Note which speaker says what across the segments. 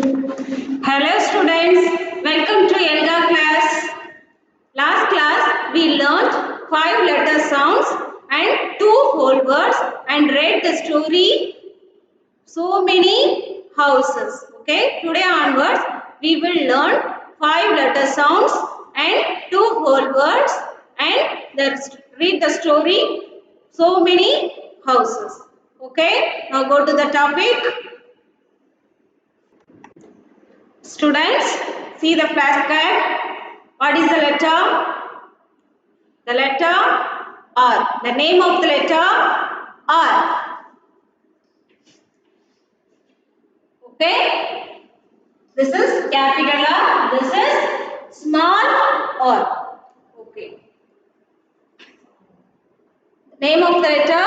Speaker 1: Hello students, welcome to Elga class. Last class we learnt 5 letter sounds and 2 whole words and read the story So Many Houses. Okay, today onwards we will learn 5 letter sounds and 2 whole words and read the story So Many Houses. Okay, now go to the topic. Students, see the flashcard. What is the letter? The letter R. The name of the letter R. Okay. This is capital R. This is small R. Okay. Name of the letter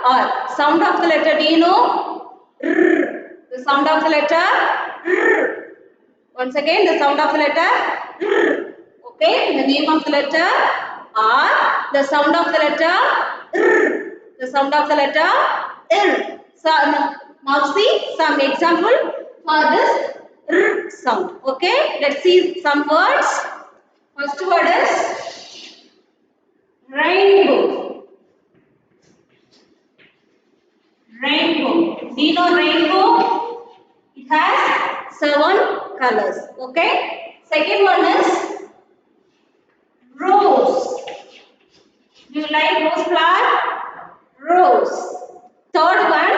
Speaker 1: R. Sound of the letter, do you know? R. The sound of the letter R. Once again, the sound of the letter R. Okay, the name of the letter R. The sound of the letter R. The sound of the letter R. So now see some example for this R sound. Okay, let's see some words. First word is rainbow. Rainbow. Do you know rainbow? It has 7 colors. Okay. Second one is rose. Do you like rose flower? Rose. Third one,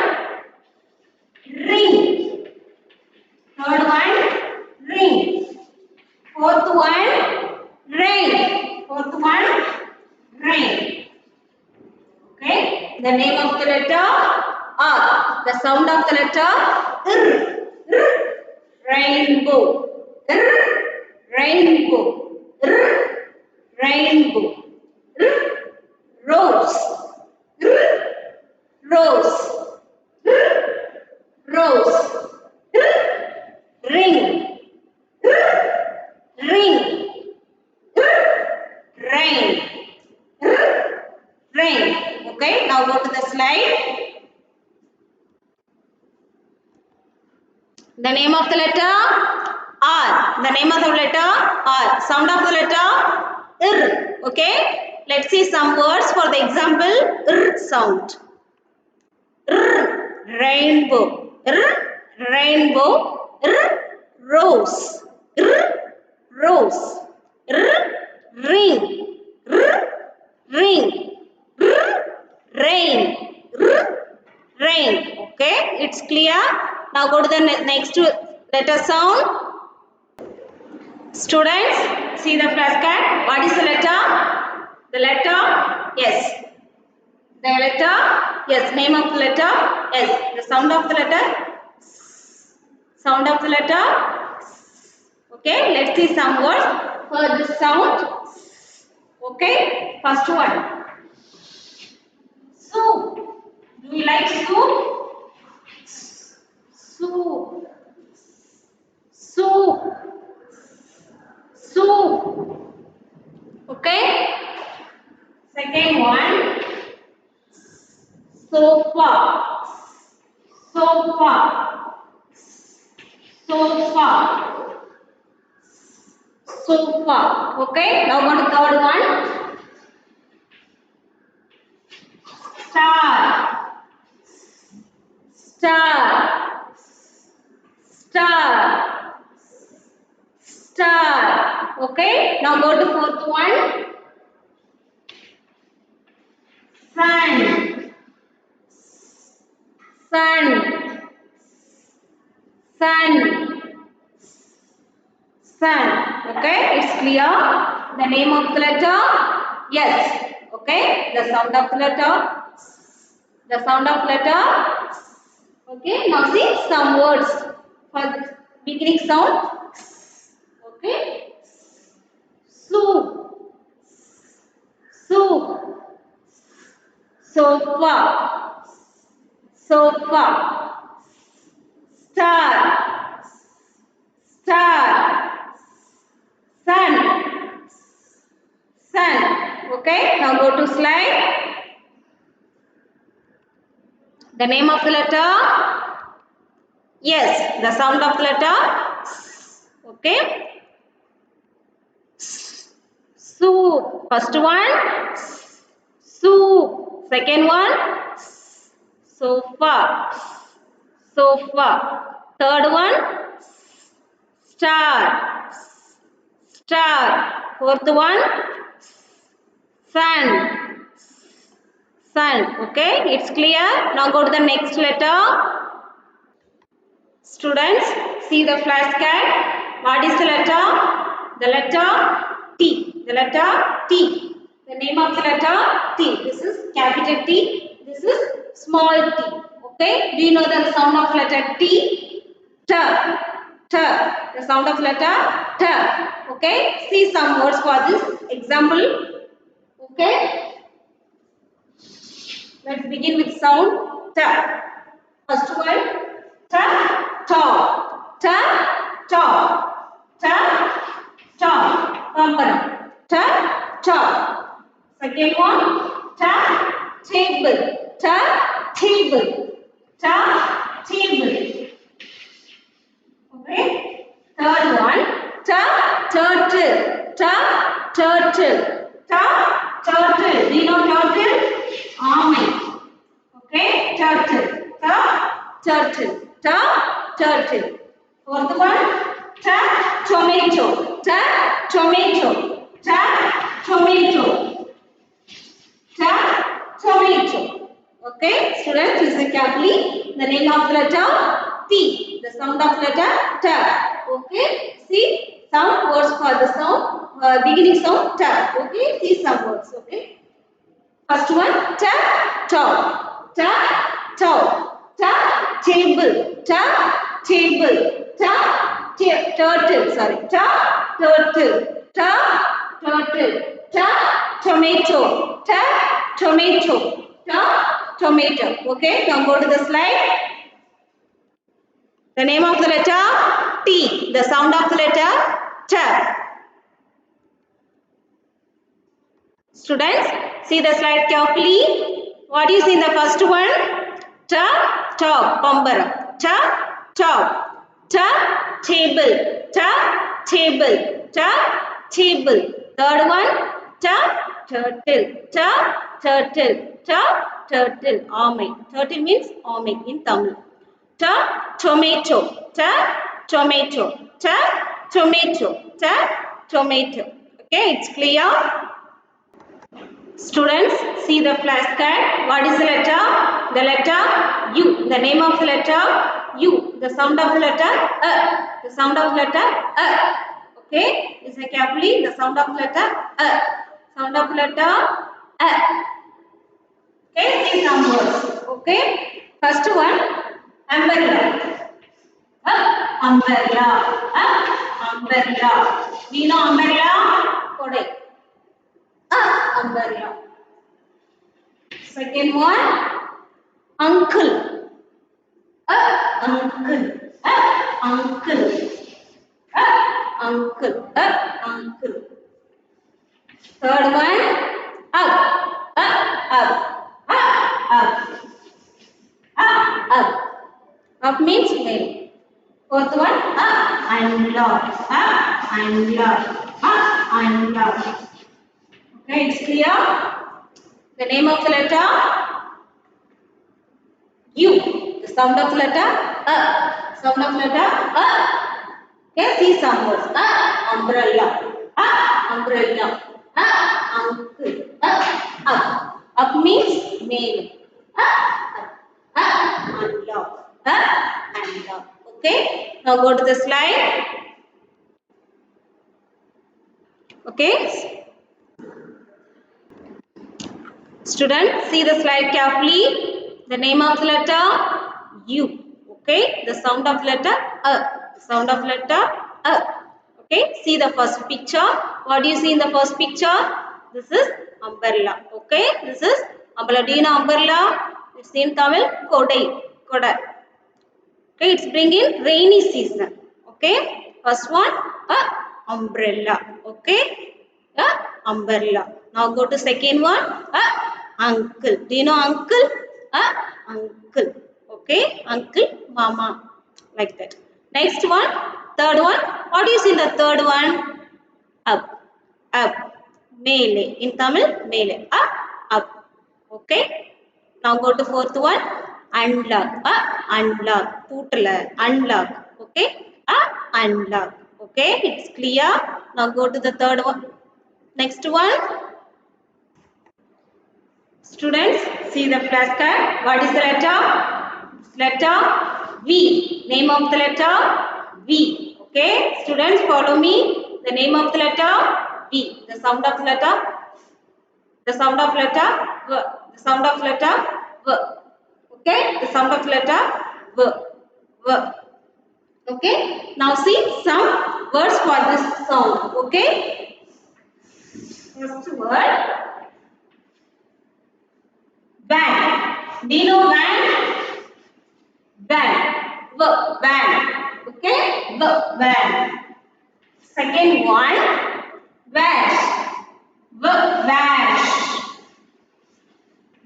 Speaker 1: ring. Third one, ring. Fourth one, rain. Fourth one, rain. Okay. The name of the letter R. The sound of the letter R. Rainbow. Rainbow. Rainbow. Rose. Rose. Rose. Ring. Ring. Rain. Rain. Okay, now go to the slide. The name of the letter R. The name of the letter R. Sound of the letter R. Okay. Let's see some words for the example R sound. R. Rainbow. R. Rainbow. R. Rose. R. Rose. R. Ring. R. Ring. R. Rain. R. Rain. Okay. It's clear. Now go to the next letter sound. Students, see the flashcard. What is the letter? The letter S. The letter S. Name of the letter S. The sound of the letter sound of the letter. Okay. Let's see some words for this sound. Okay. First one. Soup. Do you like soup? Soup. Soup. Soup. Okay. Second one. Sofa. Sofa. Sofa. Sofa. Okay. Now go to third one. Star. Star. Star. Star. Okay. Now go to fourth one. Sun. Sun. Sun. Sun. Okay. It's clear. The name of the letter. Yes. Okay. The sound of the letter. The sound of letter. Okay. Now see some words for beginning sound. Okay. Soup. Soup. Sofa. Sofa. Star. Star. Sun. Sun. Okay. Now go to slide. The name of the letter. Yes. The sound of the letter Okay. Soup. First one, soup. Second one, sofa. Sofa. Third one, star. Star. Fourth one, sun. Sun. Okay, it's clear. Now go to the next letter. Students, see the flashcard. What is the letter? The letter T. The letter T. The name of the letter T. This is capital T. This is small t. Okay. Do you know the sound of letter T? T. T. The sound of letter T. Okay. See some words for this example. Okay. Let's begin with sound T. First one, ta, ta, ta, ta, ta, ta, pamparam, ta, ta. Second one, ta, table, ta, table, ta, table. Okay. Third one, ta, turtle, ta, turtle, ta, turtle. Do you know turtle? Amen. Okay, turtle, turtle, turtle. Fourth one, tomato, tomato, tomato, tomato. Okay, students, listen carefully. The name of the letter T, the sound of letter T. Okay, see some words for the sound, beginning sound T. Okay, see some words. Okay. First one, top, table, turtle, sorry, turtle, tomato, tomato, tomato. Okay, now go to the slide. The name of the letter T, the sound of the letter T. Students, see the slide carefully. What is in the first one? Top, pambaram. Top. Table. Table. Table. Third one, turtle. Turtle. Turtle. Omeg. Turtle means omeg in Tamil. Tomato. Tomato. Tomato. Tomato. Okay, it's clear. Students, see the flashcard. What is the letter? The letter U. The name of the letter U. The sound of the letter The sound of the letter Okay. Listen carefully. The sound of the letter Sound of the letter Okay. See some words. Okay. First one, umbrella. Umbrella. Umbrella. Do you know umbrella? Kodai. Umbrella. Second one, uncle. Uncle. Uncle. Uncle. Uncle. Third one, up. Up. Up. Up. Up means male. Fourth one, and love. And love. And love. Okay, it's clear? The name of the letter U. The sound of the letter Sound of the letter Okay, see some words. Umbrella. Umbrella. Uncle. Up. Up means male. And love. And love. Okay. Now go to the slide. Okay. Students, see the slide carefully. The name of the letter U. Okay. The sound of the letter The sound of the letter Okay. See the first picture. What do you see in the first picture? This is umbrella. Okay. This is umbrella. Do you know umbrella? It's in Tamil. Kodai. Kodai. Okay. It's bringing rainy season. Okay. First one, umbrella. Okay. Umbrella. Now go to second one, uncle. Do you know uncle? Uncle. Okay. Uncle, mama. Like that. Next one, Third one, what do you see in the third one? Up, up, mele. In Tamil, mele. Up, up. Okay. Now go to fourth one. Unlock, unlock. Putla, unlock. Okay. Unlock. Okay. It's clear. Now go to the third one. Next one. Students, see the flashcard. What is the letter? Letter V. Name of the letter V. Okay. Students, follow me. The name of the letter V. The sound of the letter. The sound of letter V. The sound of letter V. Okay. The sound of letter V. V. Okay. Now see some words for this sound. Okay. First word. Van. Do you know van? Van. Van. Okay? Van. Second one. Vash. Vash.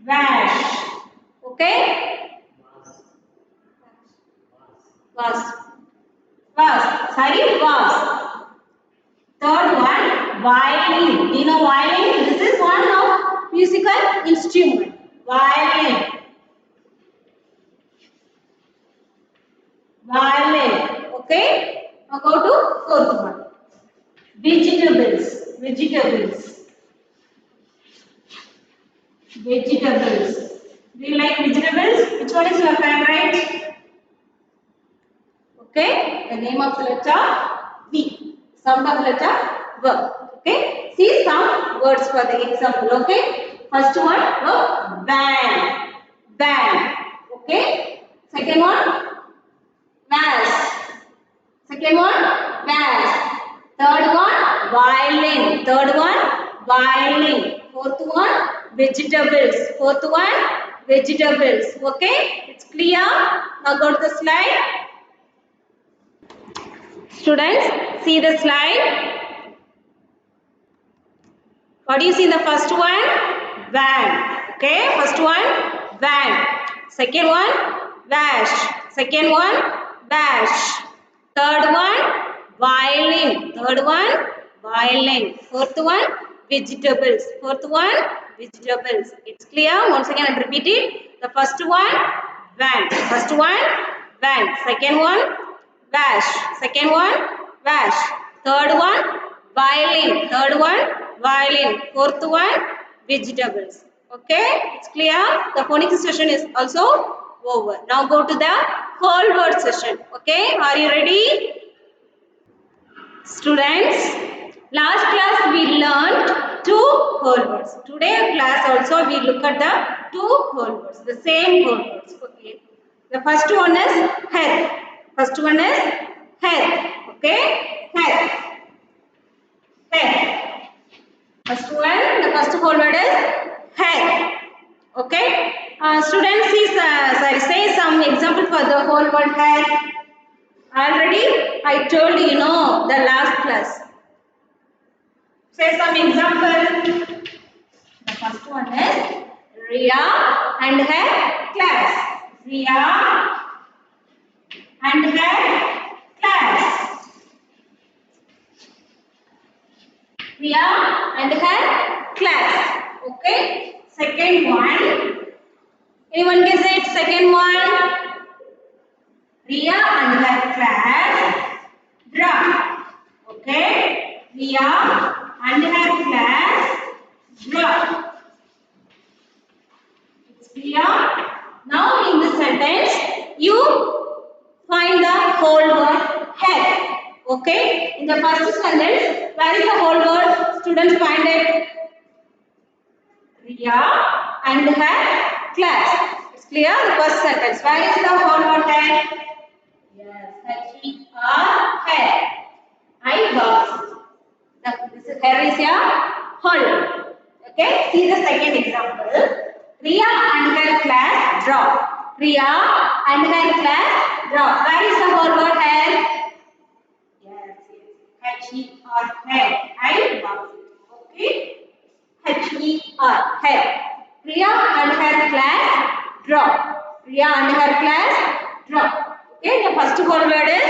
Speaker 1: Vash. Okay? Was. Was. Sorry, was. Third one. Violin. Do you know violin? This is one of musical instrument. Violin. Violin. Okay? Now go to fourth one. Vegetables. Vegetables. Vegetables. Do you like vegetables? Which one is your favorite? Okay? The name of the letter V. Sound of the letter V. Okay? See some words for the example. Okay? First one, van. Van. Okay? Second one, vase. Second one, vase. Third one, violin. Third one, violin. Fourth one, vegetables. Fourth one, vegetables. Okay? It's clear? Now go to the slide. Students, see the slide. What do you see in the first one? Van. Okay? First one, van. Second one, vash. Second one, bash. Third one, violin. Third one, violin. Fourth one, vegetables. Fourth one, vegetables. It's clear? Once again, I'll repeat it. The first one, van. First one, van. Second one, vash. Second one, vash. Third one, violin. Third one, violin. Fourth one, vegetables. Okay? It's clear? The phonics session is also over. Now go to the whole word session. Okay? Are you ready? Students, last class we learned two whole words. Today class also we look at the two whole words. The same whole words. Okay? The first one is head. First one is head. Okay? Head. Head. First one, the first whole word is head. Okay? Students, say some example for the whole word head. Already I told you know the last class. Say some example. The first one is Ria and her class. Ria and her class. Ria and her class. Okay. Second one. Anyone can say it. Second one. Ria and her class draw. Okay. Ria and her class draw. It's clear? Now in this sentence, you find the whole word head. Okay. In the first sentence, where is the whole word? Students find it. Ria and her class. It's clear? The first sentence. Where is the whole word head? Yes, H-E-R, hair. I was. This is hair is your whole. Okay, see the second example. Ria and her class draw. Ria and her class draw. Where is the whole word hair? Yes, H-E-R, hair. I was. Okay, H-E-R, hair. Ria and her class draw. Ria and her class draw. Okay, the first whole word is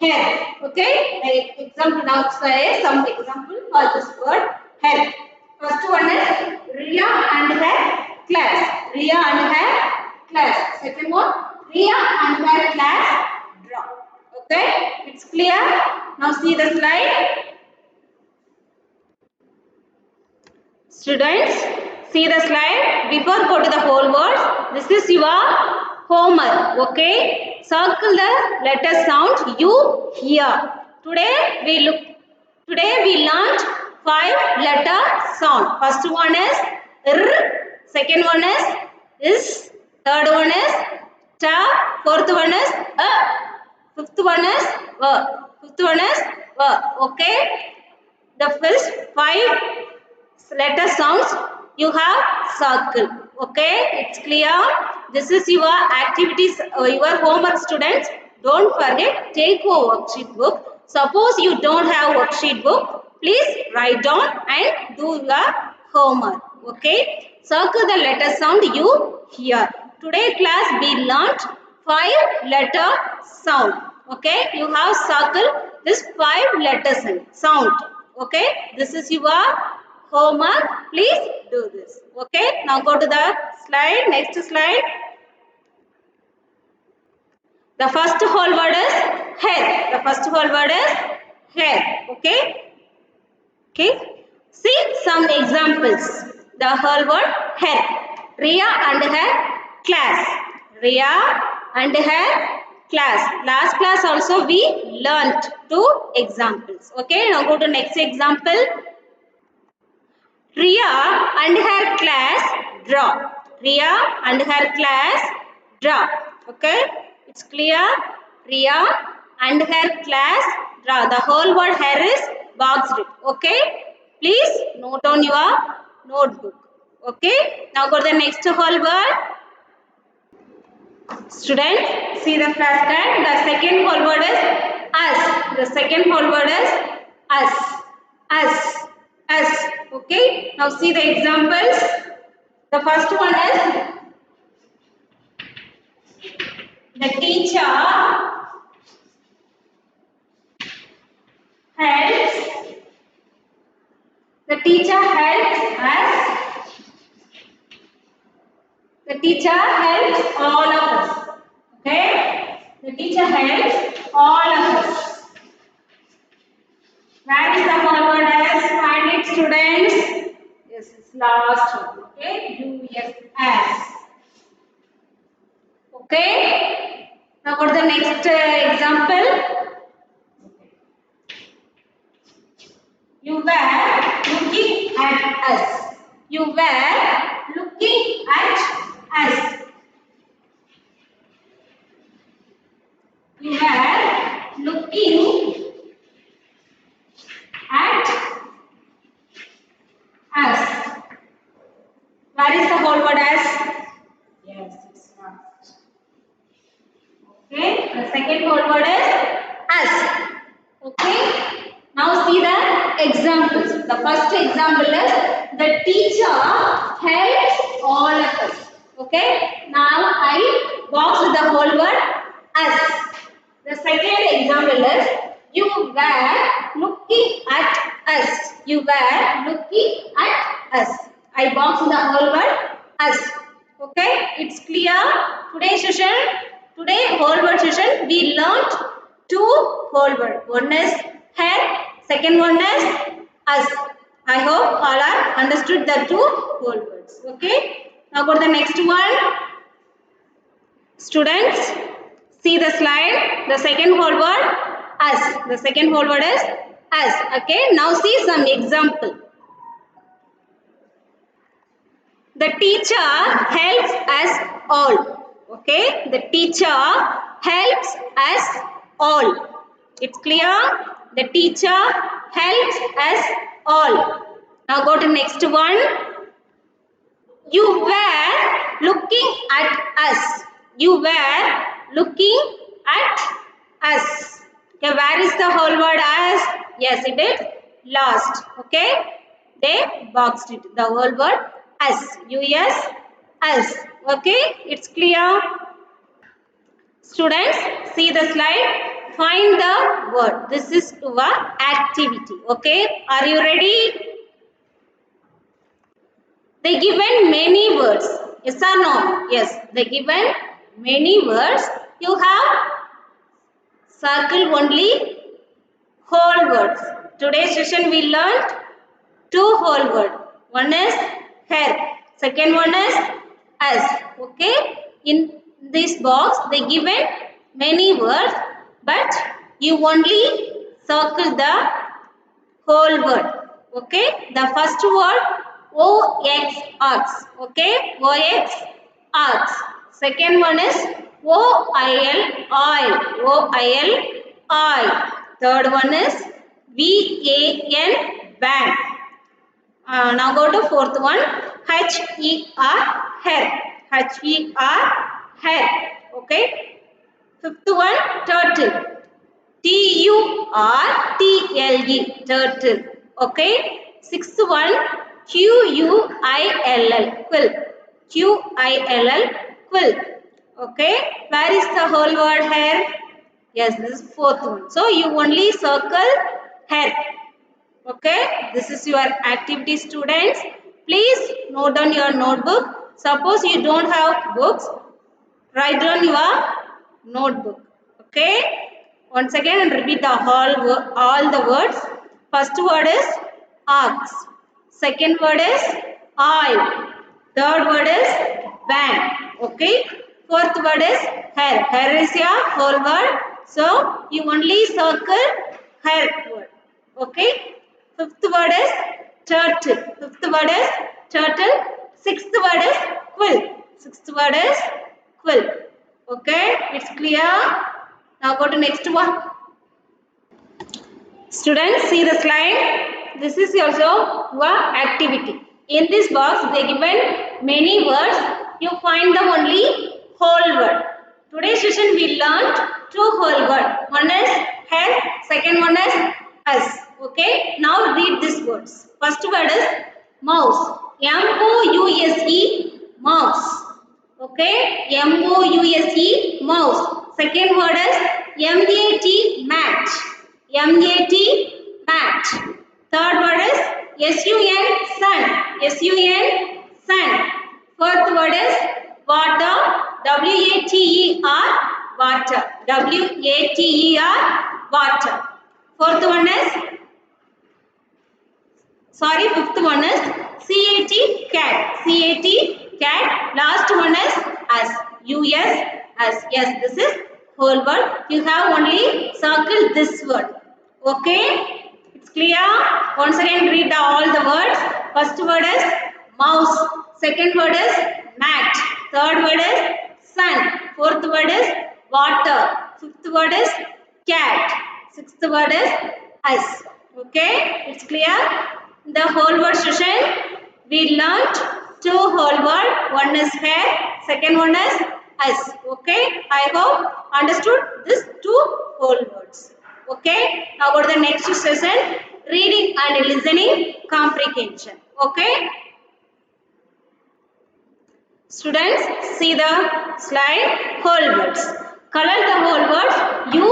Speaker 1: hair. Okay, the example now say some example for this word hair. First one is Ria and her class. Ria and her class. Second one, Ria and her class draw. Okay, it's clear. Now see the slide. Students, see the slide. Before go to the whole words, this is your homework. Okay, circle the letter sound you hear. Today we learned 5-letter sound. First one is R, second one is, third one is ta, fourth one is a, fifth one is va, fifth one is va. Okay, the first 5 letter sounds you have circle. Okay, it's clear. This is your activities, your homework, students. Don't forget, take your worksheet book. Suppose you don't have worksheet book, please write down and do your homework. Okay, circle the letter sound you hear. Today class we learnt 5-letter sound. Okay, you have circle this 5 letter sound. Okay, this is your homework. Please do this. Okay, now go to the slide. Next slide. The first whole word is hair. The first whole word is hair. Okay. Okay. See some examples. The whole word hair. Ria and her class. Ria and her class. Last class also we learnt 2 examples. Okay. Now go to next example. Ria and her class draw. Ria and her class draw. Okay, it's clear. Ria and her class draw. The whole word here is boxed. Okay, please note on your notebook. Okay, now go to the next whole word. Students, see the flashcard. The second whole word is us. The second whole word is us. Us. Us. Okay. Now see the examples. The first one is the teacher helps. The teacher helps us. The teacher helps all of us. Okay. The teacher helps all of us. Where is the whole word as? Find it, students. Yes, it's last one. Okay, U-S-S. Okay. Now go to the next example. You were looking at us. You were looking at us. You were looking at us. Where is the whole word as? Yes, it's not. Okay, the second whole word is us. Okay, now see the examples. The first example is the teacher helps all of us. Okay, now I boxed the whole word us. The second example is you were looking at us. You were looking at us. I boxed the whole word us. Okay, it's clear. Today whole word session we learnt 2 whole word. One is hair, second one is us. I hope all are understood the 2 whole words. Okay, now go to the next one. Students, see the slide. The second whole word us. The second whole word is us. Okay, now see some example. The teacher helps us all. Okay, the teacher helps us all. It's clear? The teacher helps us all. Now go to next one. You were looking at us. You were looking at us. Okay, where is the whole word as? Yes, it is last. Okay, they boxed it. The whole word us. U-S, us. Okay, it's clear. Students, see the slide. Find the word. This is your activity. Okay. Are you ready? They given many words. Yes or no? Yes. They given many words. You have circle only whole words. Today's session we learned two whole words. One is her. Second one is us. Okay. In this box they given many words, but you only circle the whole word. Okay. The first word OX ox. Okay. OX ox. Second one is OIL oil. OIL oil. Third one is VAN van. Now go to fourth one. HER hair. HER hair. Okay. Fifth one turtle. TURTLE turtle. Okay. Sixth one QUILL quill. QUILL quill. Okay. Where is the whole word hair? Yes, this is fourth one. So you only circle hair. Okay. This is your activity, students. Please note down your notebook. Suppose you don't have books, write down your notebook. Okay. Once again repeat the all the words. First word is ox. Second word is oil. Third word is van. Okay. Fourth word is hair. Hair is your whole word. So you only circle hair word. Okay. Fifth word is turtle. Fifth word is turtle. Sixth word is quill. Sixth word is quill. Okay. It's clear. Now go to next one. Students, see the slide. This is also your activity. In this box, they given many words. You find the only whole word. Today's session we learned two whole words. One is hair. Second one is us. Okay. Now read these words. First word is mouse. MOUSE mouse. Okay. MOUSE mouse. Second word is MAT mat. MAT mat. Third word is SUN sun. SUN sun. Fourth word is water. WATER water. WATER water. Fourth one is fifth one is CAT cat. CAT cat. Last one is us. US us. Yes, this is whole word. You have only circle this word. Okay. It's clear. Once again read all the words. First word is mouse. Second word is mat. Third word is sun. Fourth word is water. Fifth word is cat. Sixth word is us. Okay. It's clear. The whole word session we learnt two whole word. One is hair. Second one is us. Okay. I hope understood these two whole words. Okay. Now go to the next session. Reading and listening comprehension. Okay. Students, see the slide. Whole words. Color the whole words you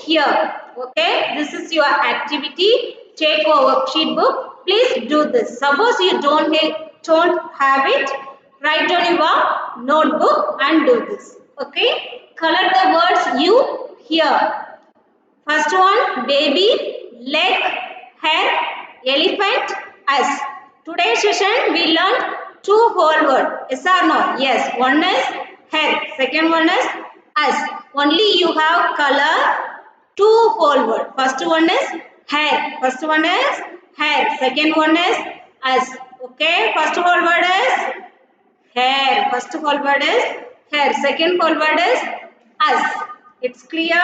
Speaker 1: hear. Okay. This is your activity. Take a worksheet book. Please do this. Suppose you don't have it, write down your notebook and do this. Okay. Color the words you hear. First one, baby, leg, hair, elephant, us. Today's session we learned two whole words. Yes or no? Yes. One is hair. Second one is us. Only you have color two whole words. First one is hair. First one is hair. Second one is us. Okay. First whole word is hair. First whole word is hair. Second whole word is us. It's clear.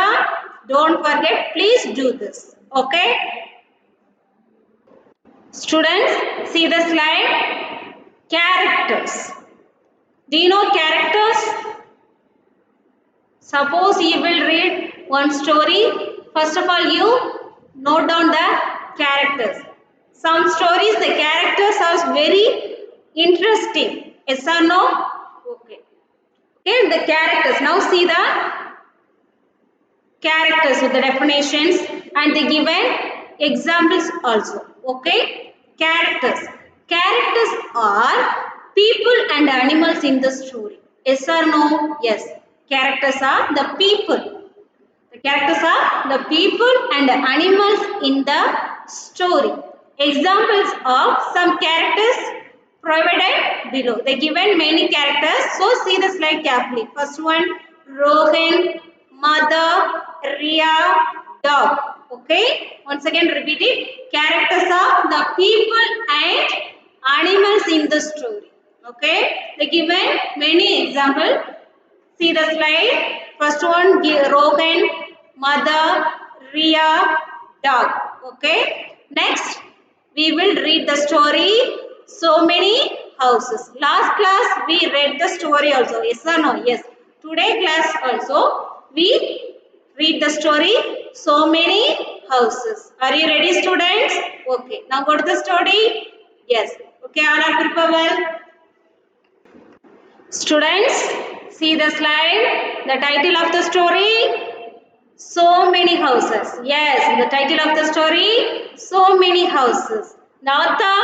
Speaker 1: Don't forget. Please do this. Okay. Students, see the slide. Characters. Do you know characters? Suppose you will read one story. First of all, you note down the characters. Some stories, the characters are very interesting. Yes or no? Okay. Okay, the characters. Now see the characters with the definitions and the given examples also. Okay, characters are people and animals in the story. Yes or no? Yes, characters are the people. The characters are the people and the animals in the story. Examples of some characters provided below. They given many characters. So see the slide carefully. First one, Rohan, mother, Ria, dog. Okay. Once again repeat it. Characters are the people and animals in the story. Okay. They given many examples. See the slide. First one, Rohan, mother, Ria, dog. Okay. Next, we will read the story. So many houses. Last class we read the story also. Yes or no? Yes. Today class also we read the story. So many houses. Are you ready, students? Okay. Now go to the story. Yes. Okay. All are prepared well. Students, see the slide. The title of the story, so many houses. Yes, the title of the story, so many houses. The author,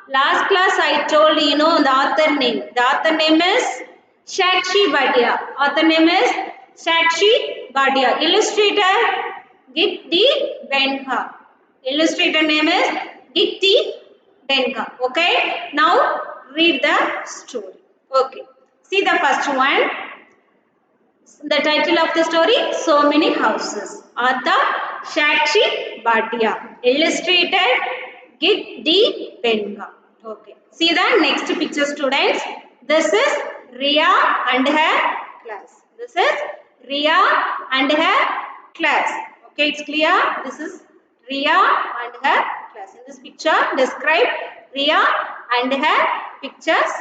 Speaker 1: last class I told you know the author name. The author name is Sakshi Bhatia. Author name is Sakshi Bhatia. Illustrator, Giti Benha. Illustrator name is Giti Benha. Okay, now read the story. Okay, see the first one. The title of the story, So Many Houses. Author Sakshi Bhatia. Illustrated Git D. Benga. Okay. See the next picture, students. This is Ria and her class. This is Ria and her class. Okay, it's clear. This is Ria and her class. In this picture, describe Ria and her pictures.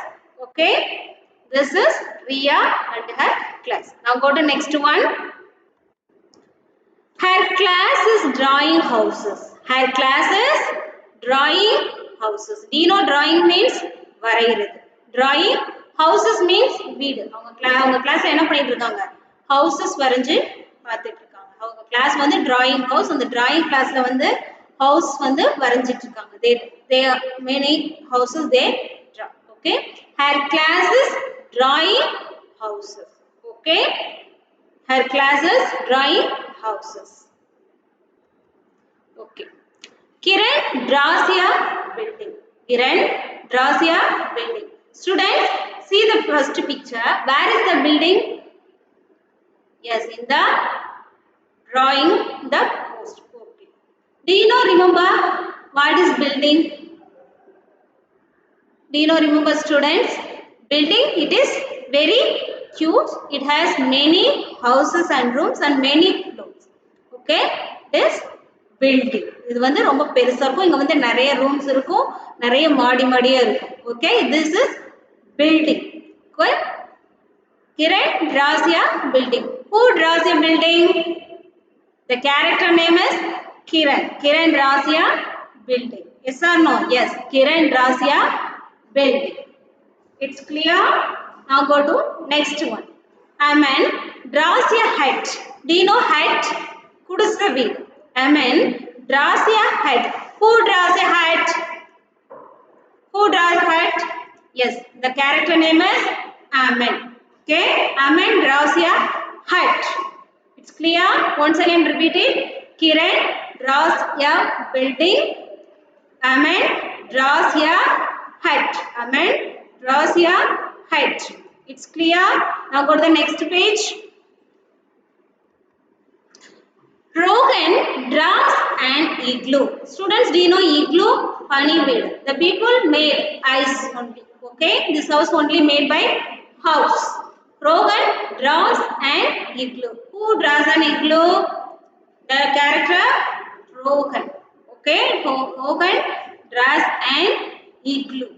Speaker 1: Okay. This is Ria and her class. Now go to next one. Her class is drawing houses. Her class is drawing houses. Do you know drawing means வரையிறது. Drawing houses means வீடு. அவங்க கிளாஸ்ல என்ன பண்ணிட்டு இருக்காங்க? Houses வரைஞ்சு பார்த்துட்டு இருக்காங்க. அவங்க கிளாஸ் வந்து drawing house. அந்த drawing classல வந்து house வந்து வரைஞ்சிட்டு இருக்காங்க. They are many houses they draw. Okay. Her class is drawing houses. Okay. Her class is drawing houses. Okay. Kiran draws a building. Kiran draws a building. Students, see the first picture. Where is the building? Yes, in the drawing the post. Okay. Do you know remember what is building? Do you know remember, students? Building, it is very huge. It has many houses and rooms and many floors. Okay, this building. இது வந்து ரொம்ப பெருசா இருக்கும். இங்க வந்து நிறைய rooms இருக்கும், நிறைய மாடியா இருக்கும். Okay, this is building. Okay. Kiran draws a building. Who draws a building? The character name is Kiran. Kiran draws a building. Yes or no? Yes. Kiran draws a building. It's clear? Now go to next one. Aman draws a hut. Do you know hut? Kudusra veedu. Aman draws a hut. Who draws a hut? Who draws a hut? Yes, the character name is Aman. Okay, Aman draws a hut. It's clear? Once again repeat it. Kiran draws a building. Aman draws a hut. Aman draws a hut. It's clear? Now go to the next page. Rohan draws an igloo. Students, do you know igloo? Pani made. The people made ice only. Okay, this house only made by house. Rohan draws an igloo. Who draws an igloo? The character Rohan. Okay, Rohan draws an igloo.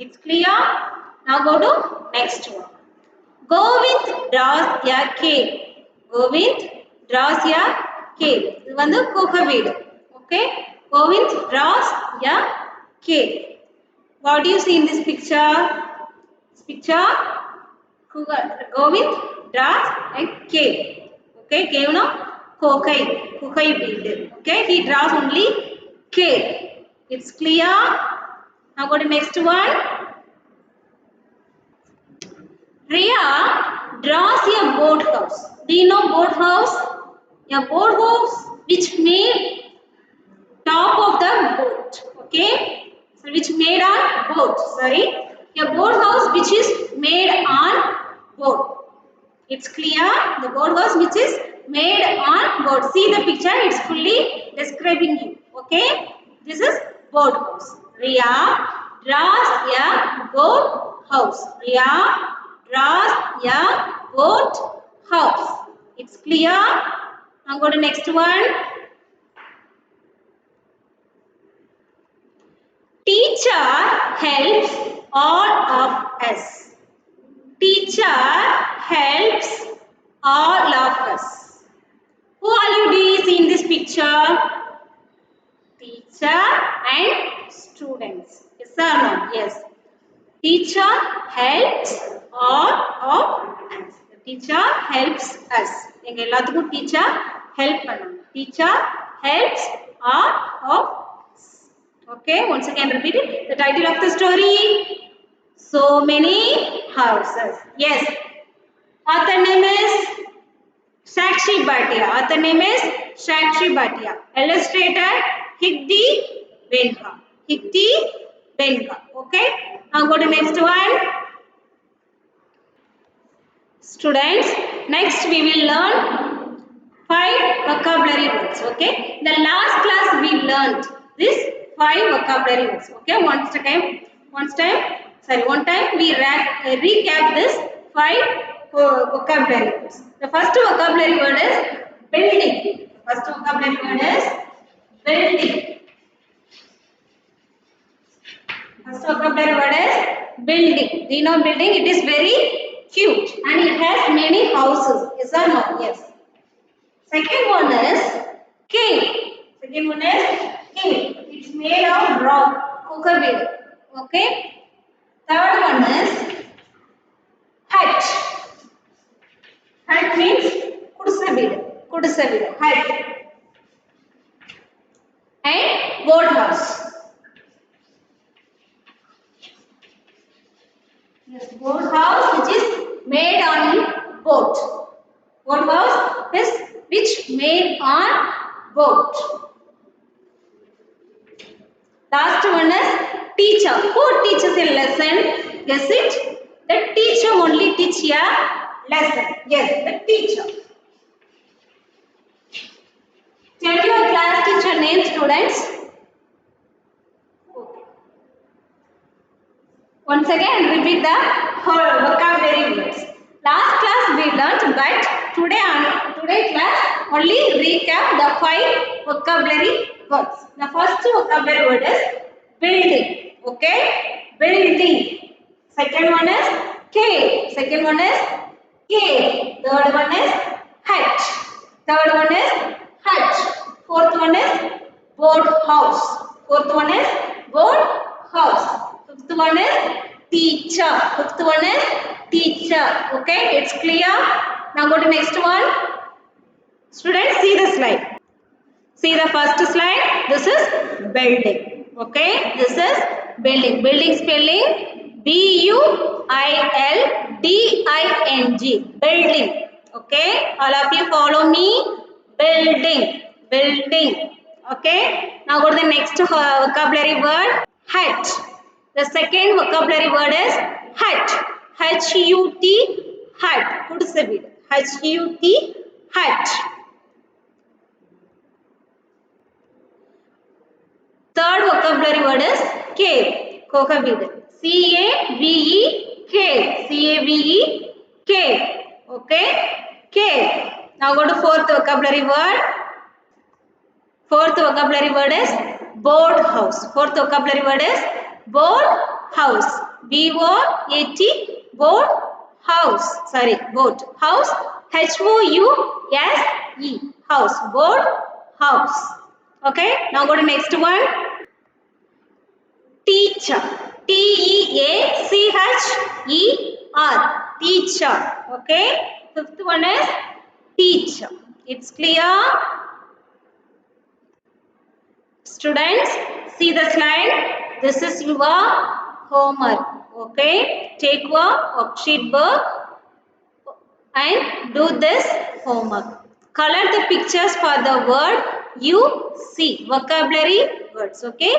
Speaker 1: It's clear? Now go to next one. Govind draws a cave. Govind draws a cave. இது வந்து குகை வீடு. Okay? Govind draws a cave. What do you see in this picture? This picture, Govind draws a cave. Okay, cave no? Kukai வீடு. Okay, he draws only K. It's clear? Now go to next one. Riya draws a boathouse. Do you know boathouse? A boathouse which made top of the boat. Okay, so which made on boat. Sorry, a boathouse which is made on boat. It's clear? The boathouse which is made on boat. See the picture, it's fully describing you. Okay, this is boathouse. Riya draws a boathouse. Riya draws a boathouse. It's clear? Now go to next one. Teacher helps all of us. Teacher helps all of us. Who all you do you see in this picture? Teacher and students. Yes or no? Yes. Teacher helps all of us. The teacher helps us. எங்க எல்லாத்துக்கும் teacher help பண்ணாங்க. Teacher helps all of us. Okay, once again repeat it. The title of the story. So many houses. Yes. Author name is Sakshi Bhatia. Author name is Sakshi Bhatia. Illustrator Hikdi Benha. Hikdi Benha. Okay. Now go to next one. Students, next we will learn 5 vocabulary words. Okay. In the last class we learned this 5 vocabulary words. Okay. One time we recap this 5 vocabulary words. The first vocabulary word is building. First vocabulary word is building. First vocabulary word is building. Do you know building? It is very cute and it has many houses. Yes or no? Yes. Second one is cave. Second one is cave. It's made of rock. Kukavid. Okay. Third one is hut. Hut means kudisavid. Kudisavid. Hut. And boathouse. Yes, boathouse which is made on boat. Boathouse is which made on boat. Last one is teacher. Who teaches a lesson? Guess it? The teacher only teach a lesson. Yes, the teacher. Tell your class teacher name, students. Okay. Once again, repeat the whole vocabulary words. Last class we learnt, but today class only recap the 5 vocabulary words. The first vocabulary word is building. Okay, building. Second one is cave. Second one is cave. Third one is hut. Third one is hut. Fourth one is boat house. Fourth one is boat house. Fifth one is teacher. Fifth one is teacher. Okay, it's clear. Now go to next one. Students, see the slide. See the first slide. This is building. Okay, this is building. Building spelling B-U-I-L-D-I-N-G. Building. Okay, all of you follow me. Building. Building. Okay, now go to the next vocabulary word. Hut. The second vocabulary word is hut. H-U-T. Hut. Kudisavid. H-U-T. Hut. Third vocabulary word is cave. Kukavid. C-A-V-E. Cave. C-A-V-E. Cave. Okay. Cave. Now go to fourth vocabulary word. Fourth vocabulary word is boat house. Fourth vocabulary word is boat house. B-O-A-T. Boat house. Sorry, boat house. H-O-U-S-E. House. Boat house. Okay. Now go to next one. Teacher. T-E-A-C-H-E-R. Teacher. Okay. Fifth one is teacher. It's clear? Students, see the slide. This is your homework. Okay, take a worksheet book and do this homework. Color the pictures for the word you see. Vocabulary words. Okay.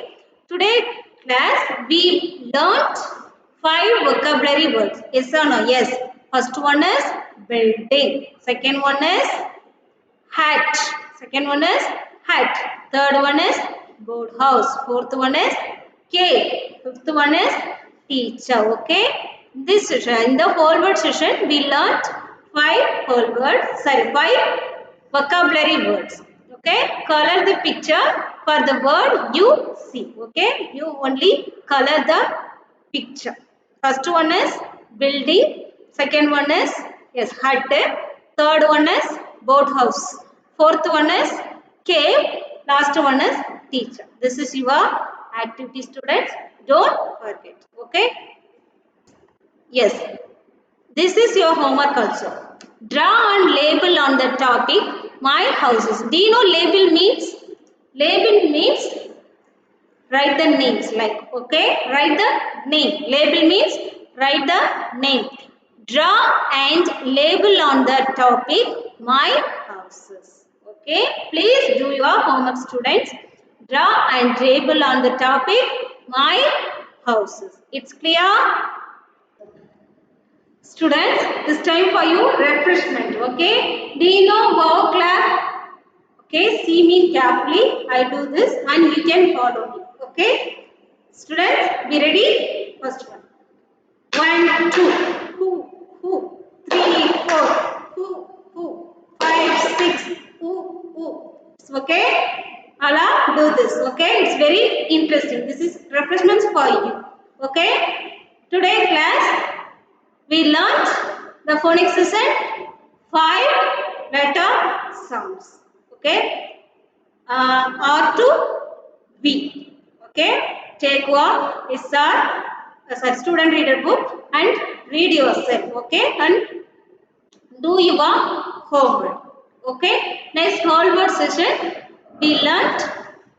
Speaker 1: Today class we learnt 5 vocabulary words. Yes or no? Yes. First one is building. Second one is hat. Second one is hat. Third one is boathouse. Fourth one is cave. Fifth one is teacher. Okay. This session, in the whole word session, we learnt 5 whole words. Sorry, 5 vocabulary words. Okay. Color the picture for the word you see. Okay. You only color the picture. First one is building. Second one is yes hut. Third one is boathouse. Fourth one is cave. Last one is teacher. This is your activity, students. Don't forget. Okay. Yes. This is your homework also. Draw and label on the topic my houses. Do you know label means? Label means write the names like okay, write the name. Label means write the name. Draw and label on the topic my houses. Okay, please do your homework, students. Draw and label on the topic my houses. It's clear? Students, this time for you refreshment. Okay, do you know wow clap? Okay, see me carefully. I do this and you can follow me. Okay, students, be ready? First one. 1, 2, who, 3, 4, who, 5, 6, who. Okay, Allah do this. Okay, it's very interesting. This is refreshments for you. Okay, today class we learnt the phonics session 5 letter sounds. Okay. R to V. Okay. Take one sorry, student reader book and read yourself. Okay. And do your homework. Okay. Next whole word session we learnt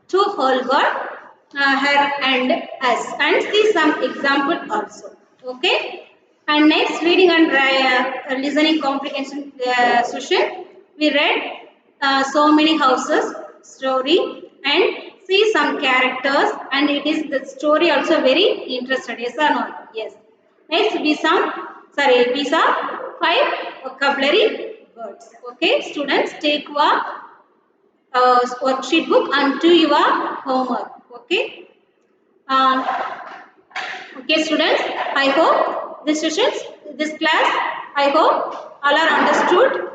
Speaker 1: 2 whole word her and us and see some example also. Okay. And next reading and listening comprehension session we read so many houses story and see some characters and it is the story also very interesting. Yes or no? Yes. Next be some 5 vocabulary words. Okay, students take one worksheet book and do your homework. Okay. Um, okay, students. I hope this class. I hope all are understood.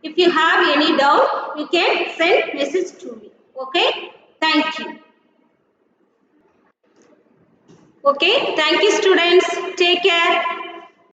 Speaker 1: If you have any doubt, you can send message to me. Okay. Thank you. Okay. Thank you, students. Take care.